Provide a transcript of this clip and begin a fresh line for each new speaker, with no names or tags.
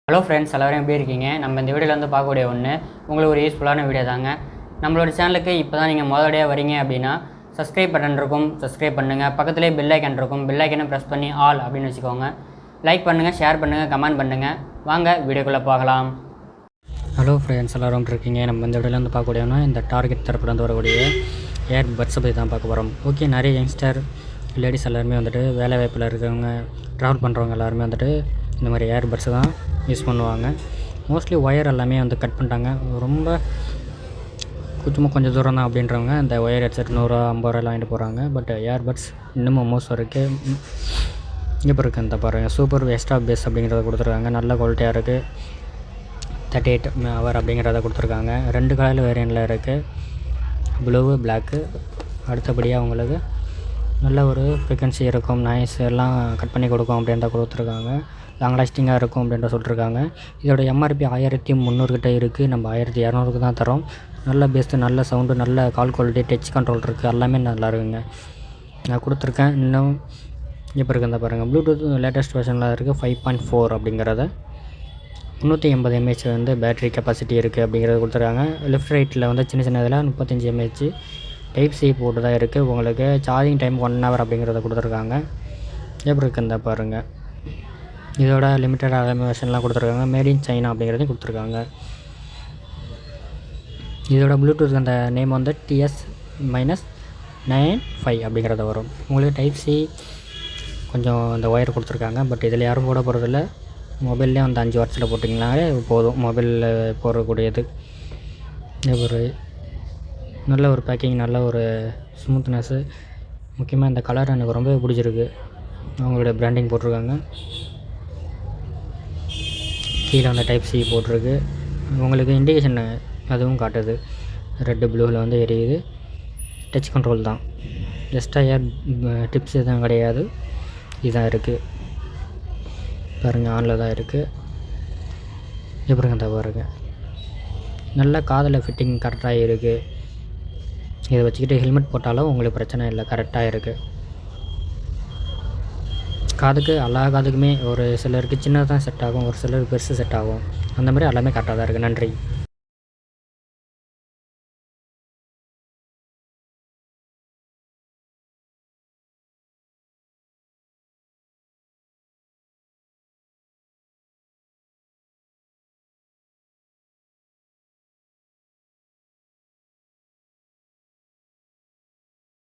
Hello friends, எல்லோரும் எப்படி இருக்கீங்க? நம்ம இந்த வீடியோவில் வந்து பார்க்கக்கூடிய ஒன்று உங்களுக்கு ஒரு யூஸ்ஃபுல்லான வீடியோ தாங்க. நம்மளோட சேனலுக்கு இப்போ தான் நீங்கள் முதலடியாக வரீங்க அப்படின்னா சப்ஸ்கிரைப் பட்டன் இருக்கும், சப்ஸ்கிரைப் பண்ணுங்கள். பக்கத்துலேயே பெல் ஐக்கன் இருக்கும், பெல் ஐக்கனை ப்ரெஸ் பண்ணி ஆல் அப்படின்னு வச்சுக்கோங்க. லைக் பண்ணுங்கள், ஷேர் பண்ணுங்கள், கமெண்ட் பண்ணுங்கள். வாங்க வீடியோக்குள்ளே பார்க்கலாம். ஹலோ ஃப்ரெண்ட்ஸ், எல்லோரும் இருக்கீங்க. நம்ம இந்த வீடியோவில் வந்து பார்க்கக்கூடியவனா இந்த டார்கெட் தரப்பில் வந்து வரக்கூடிய ஏர் பட்ஸை பற்றி தான் பார்க்க போகிறோம். ஓகே, நிறைய யங்ஸ்டர் லேடிஸ் எல்லாருமே வந்துட்டு வேலை வாய்ப்பில் இருக்கிறவங்க, ட்ராவல் பண்ணுறவங்க எல்லாருமே வந்துட்டு இந்த மாதிரி ஏர் பட்ஸை தான் யூஸ் பண்ணுவாங்க. மோஸ்ட்லி ஒயர் எல்லாமே வந்து கட் பண்ணிட்டாங்க. ரொம்ப கொஞ்சம் தூரம் தான் அப்படின்றவங்க இந்த ஒயர் ஹெட்செட் 100-50 ரூபாய் வாங்கிட்டு போகிறாங்க. பட் ஏர்பட்ஸ் இன்னமும் மோஸ்ட் இருக்குது. இப்போ இருக்குது இந்த பாருங்கள், சூப்பர் எக்ஸ்ட்ரா பேஸ் அப்படிங்கிறத கொடுத்துருக்காங்க. நல்ல குவாலிட்டியாக இருக்குது. 38 ஹவர் அப்படிங்கிறத கொடுத்துருக்காங்க. 2 கலரில் வேரியண்ட்டில் இருக்குது, ப்ளூ, பிளாக்கு. அடுத்தபடியாக உங்களுக்கு நல்ல ஒரு ஃப்ரீக்வன்சி இருக்கும், நாய்ஸ் எல்லாம் கட் பண்ணி கொடுக்கும் அப்படின்ற கொடுத்துருக்காங்க. லாங் லாஸ்டிங்காக இருக்கும் அப்படின்ற சொல்லிட்டுருக்காங்க. இதோட எம்ஆர்பி 1300 கிட்டே இருக்குது. நம்ம 1200க்கு தான் தரோம். நல்ல பேஸ்ட்டு, நல்ல சவுண்டு, நல்ல கால் குவாலிட்டி, டச் கண்ட்ரோல் இருக்குது, எல்லாமே நல்லா இருக்குங்க. நான் கொடுத்துருக்கேன். இன்னும் இப்போ இருக்குது இந்த பாருங்கள், ப்ளூடூத் லேட்டஸ்ட் வெர்ஷனில் இருக்குது. 5.4 அப்படிங்கிறத 380 mAh வந்து பேட்டரி கெப்பாசிட்டி இருக்குது அப்படிங்கிறத கொடுத்துருக்காங்க. லெஃப்ட் ரைட்டில் வந்து சின்ன இதில் 35 mAh டைப் சி போட்டு தான் இருக்குது. உங்களுக்கு சார்ஜிங் டைம் 1 hour அப்படிங்கிறத கொடுத்துருக்காங்க. எப்படி இருக்குது இந்த பாருங்கள். இதோட லிமிட்டட் வெர்ஷன்லாம் கொடுத்துருக்காங்க. மேட் இன் சைனா அப்படிங்கிறதையும் கொடுத்துருக்காங்க. இதோட ப்ளூடூத் அந்த நேம் வந்து TS-95 அப்படிங்கிறத வரும். உங்களுக்கு டைப் சி கொஞ்சம் அந்த ஒயர் கொடுத்துருக்காங்க. பட் இதில் யாரும் போட போகிறதில்ல. மொபைல்லேயே வந்து 5 வாட்ஸில் போட்டிங்கனாலே போதும். மொபைலில் போடக்கூடியது. ஒரு நல்ல ஒரு பேக்கிங், நல்ல ஒரு ஸ்மூத்னஸ்ஸு, முக்கியமாக இந்த கலர் எனக்கு ரொம்பவே பிடிச்சிருக்கு. அவங்களோட பிராண்டிங் போட்டிருக்காங்க. கீழே வந்து டைப் சி போட்டிருக்கு. உங்களுக்கு இண்டிகேஷன் அதுவும் காட்டுது. ரெட்டு ப்ளூவில் வந்து எரியுது. டச் கண்ட்ரோல் தான், எக்ஸ்ட்ரா ஏர் டிப்ஸ் எதுவும் கிடையாது. இதுதான் இருக்குது பாருங்கள், ஆனில் தான் இருக்குது. எப்படிங்க தான் பாருங்கள், நல்ல காதில் ஃபிட்டிங் கரெக்டாக இருக்குது. இதை வச்சுக்கிட்டு ஹெல்மெட் போட்டாலும் உங்களுக்கு பிரச்சனை இல்லை, கரெக்டாக இருக்குது. காதுக்கு எல்லா காதுக்குமே ஒரு சிலருக்கு சின்னதாக தான் செட் ஆகும், ஒரு சிலருக்கு பெருசு செட் ஆகும். அந்த மாதிரி எல்லாமே கரெக்டாக தான் இருக்குது. நன்றி.